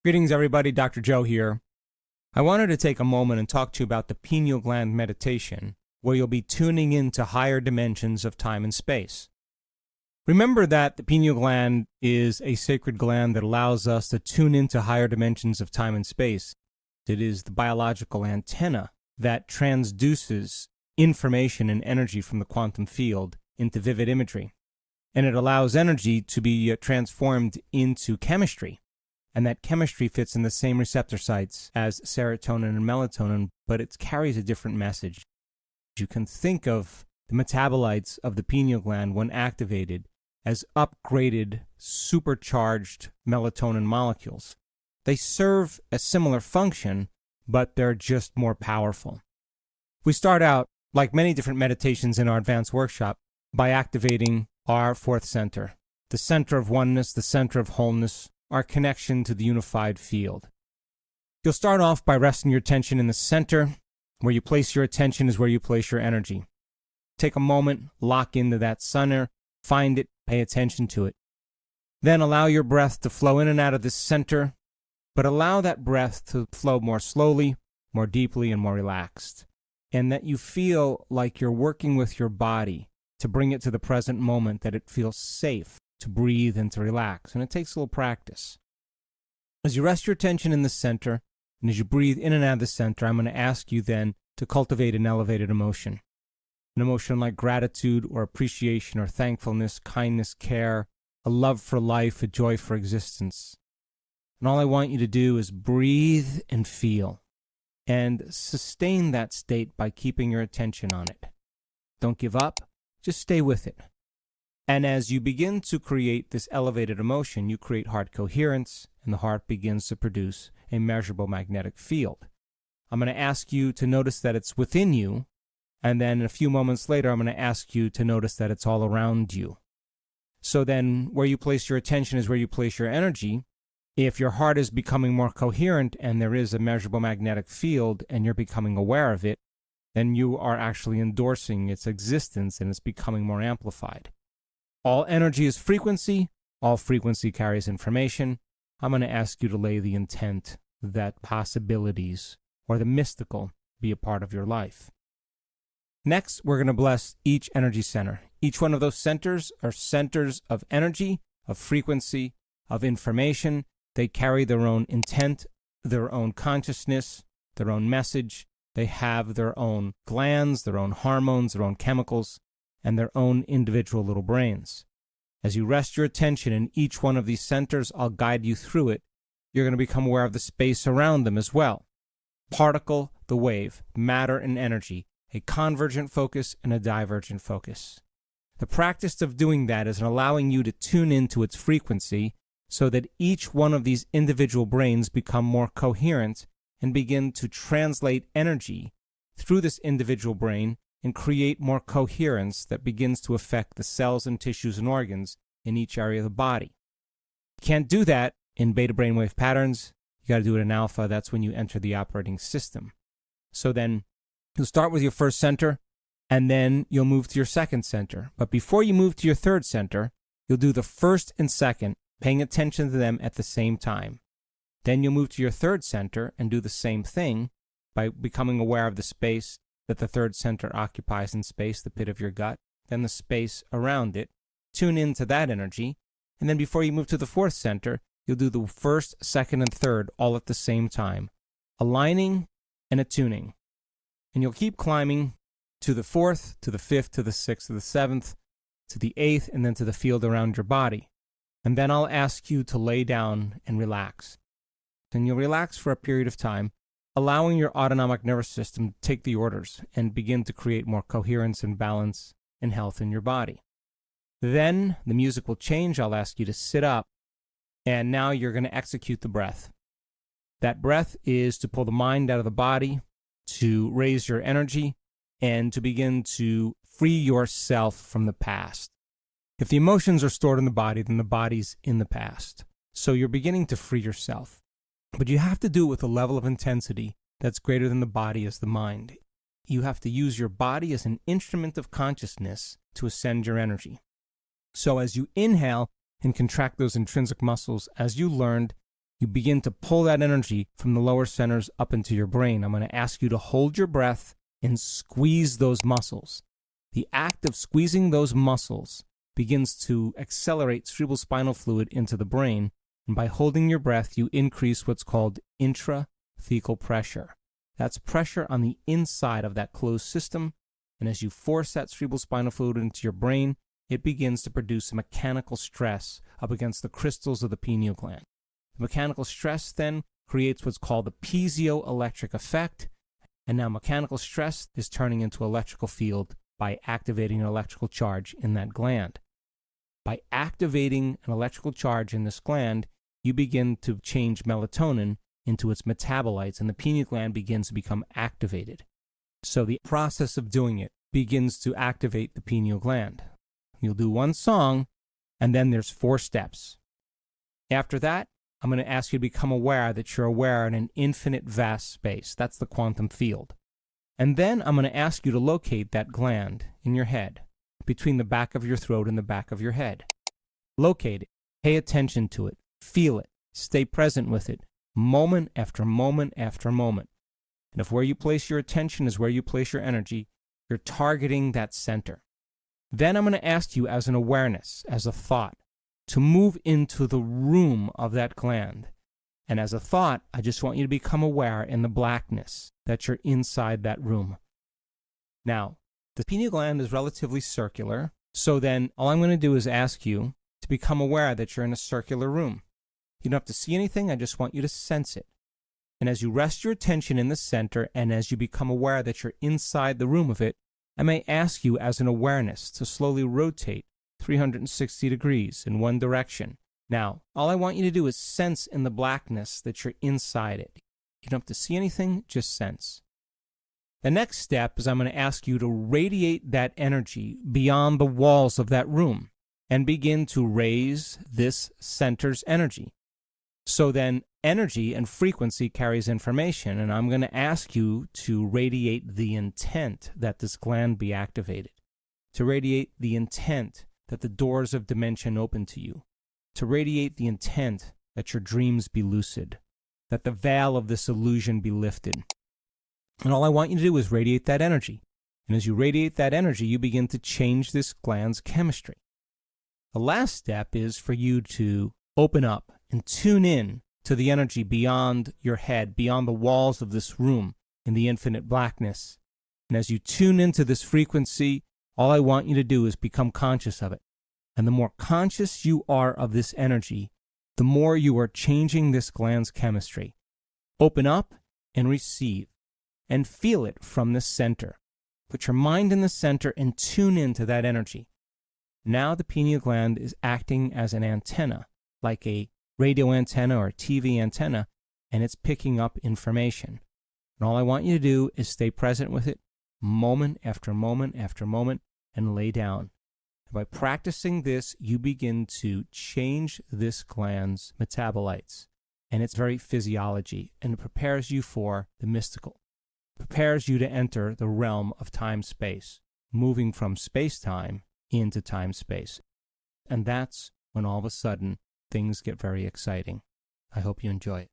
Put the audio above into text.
Greetings, everybody. Dr. Joe here. I wanted to take a moment and talk to you about the pineal gland meditation, where you'll be tuning into higher dimensions of time and space. Remember that the pineal gland is a sacred gland that allows us to tune into higher dimensions of time and space. It is the biological antenna that transduces information and energy from the quantum field into vivid imagery. And it allows energy to be transformed into chemistry. And that chemistry fits in the same receptor sites as serotonin and melatonin, but it carries a different message. You can think of the metabolites of the pineal gland when activated as upgraded, supercharged melatonin molecules. They serve a similar function, but they're just more powerful. We start out, like many different meditations in our advanced workshop, by activating our fourth center, the center of oneness, the center of wholeness, our connection to the unified field. You'll start off by resting your attention in the center. Where you place your attention is where you place your energy. Take a moment, lock into that center, find it, pay attention to it. Then allow your breath to flow in and out of this center, but allow that breath to flow more slowly, more deeply, and more relaxed. And that you feel like you're working with your body to bring it to the present moment, that it feels safe to breathe and to relax, and it takes a little practice. As you rest your attention in the center, and as you breathe in and out of the center, I'm going to ask you then to cultivate an elevated emotion. An emotion like gratitude or appreciation or thankfulness, kindness, care, a love for life, a joy for existence. And all I want you to do is breathe and feel, and sustain that state by keeping your attention on it. Don't give up, just stay with it. And as you begin to create this elevated emotion, you create heart coherence, and the heart begins to produce a measurable magnetic field. I'm going to ask you to notice that it's within you, and then a few moments later, I'm going to ask you to notice that it's all around you. So then, where you place your attention is where you place your energy. If your heart is becoming more coherent and there is a measurable magnetic field and you're becoming aware of it, then you are actually endorsing its existence and it's becoming more amplified. All energy is frequency. All frequency carries information. I'm going to ask you to lay the intent that possibilities or the mystical be a part of your life. Next, we're going to bless each energy center. Each one of those centers are centers of energy, of frequency, of information. They carry their own intent, their own consciousness, their own message. They have their own glands, their own hormones, their own chemicals, and their own individual little brains. As you rest your attention in each one of these centers, I'll guide you through it. You're going to become aware of the space around them as well. Particle, the wave, matter and energy, a convergent focus and a divergent focus. The practice of doing that is allowing you to tune into its frequency so that each one of these individual brains become more coherent and begin to translate energy through this individual brain and create more coherence that begins to affect the cells and tissues and organs in each area of the body. You can't do that in beta brainwave patterns. You got to do it in alpha. That's when you enter the operating system. So then you'll start with your first center, and then you'll move to your second center. But before you move to your third center, you'll do the first and second, paying attention to them at the same time. Then you'll move to your third center and do the same thing by becoming aware of the space that the third center occupies in space, the pit of your gut, then the space around it. Tune into that energy. And then before you move to the fourth center, you'll do the first, second, and third all at the same time, aligning and attuning. And you'll keep climbing to the fourth, to the fifth, to the sixth, to the seventh, to the eighth, and then to the field around your body. And then I'll ask you to lay down and relax. And you'll relax for a period of time, allowing your autonomic nervous system to take the orders and begin to create more coherence and balance and health in your body. Then the music will change. I'll ask you to sit up, and now you're going to execute the breath. That breath is to pull the mind out of the body, to raise your energy, and to begin to free yourself from the past. If the emotions are stored in the body, then the body's in the past. So you're beginning to free yourself. But you have to do it with a level of intensity that's greater than the body as the mind. You have to use your body as an instrument of consciousness to ascend your energy. So as you inhale and contract those intrinsic muscles, as you learned, you begin to pull that energy from the lower centers up into your brain. I'm going to ask you to hold your breath and squeeze those muscles. The act of squeezing those muscles begins to accelerate cerebrospinal fluid into the brain, and by holding your breath, you increase what's called intrathecal pressure. That's pressure on the inside of that closed system, and as you force that cerebrospinal fluid into your brain, it begins to produce a mechanical stress up against the crystals of the pineal gland. The mechanical stress then creates what's called the piezoelectric effect, and now mechanical stress is turning into electrical field by activating an electrical charge in that gland. By activating an electrical charge in this gland, you begin to change melatonin into its metabolites, and the pineal gland begins to become activated. So the process of doing it begins to activate the pineal gland. You'll do one song, and then there's 4 steps. After that, I'm going to ask you to become aware that you're aware in an infinite vast space. That's the quantum field. And then I'm going to ask you to locate that gland in your head, between the back of your throat and the back of your head. Locate it. Pay attention to it. Feel it. Stay present with it, moment after moment after moment. And if where you place your attention is where you place your energy, you're targeting that center. Then I'm going to ask you as an awareness, as a thought, to move into the room of that gland. And as a thought, I just want you to become aware in the blackness that you're inside that room. Now, the pineal gland is relatively circular, so then all I'm going to do is ask you to become aware that you're in a circular room. You don't have to see anything, I just want you to sense it. And as you rest your attention in the center, and as you become aware that you're inside the room of it, I may ask you as an awareness to slowly rotate 360 degrees in one direction. Now, all I want you to do is sense in the blackness that you're inside it. You don't have to see anything, just sense. The next step is I'm going to ask you to radiate that energy beyond the walls of that room and begin to raise this center's energy. So then energy and frequency carries information, and I'm going to ask you to radiate the intent that this gland be activated, to radiate the intent that the doors of dimension open to you, to radiate the intent that your dreams be lucid, that the veil of this illusion be lifted. And all I want you to do is radiate that energy. And as you radiate that energy, you begin to change this gland's chemistry. The last step is for you to open up and tune in to the energy beyond your head, beyond the walls of this room in the infinite blackness. And as you tune into this frequency, all I want you to do is become conscious of it. And the more conscious you are of this energy, the more you are changing this gland's chemistry. Open up and receive and feel it from the center. Put your mind in the center and tune into that energy. Now the pineal gland is acting as an antenna, like a radio antenna or a TV antenna, and it's picking up information. And all I want you to do is stay present with it, moment after moment after moment, and lay down. And by practicing this, you begin to change this gland's metabolites and its very physiology, and it prepares you for the mystical. It prepares you to enter the realm of time-space, moving from space-time into time-space. And that's when all of a sudden things get very exciting. I hope you enjoy it.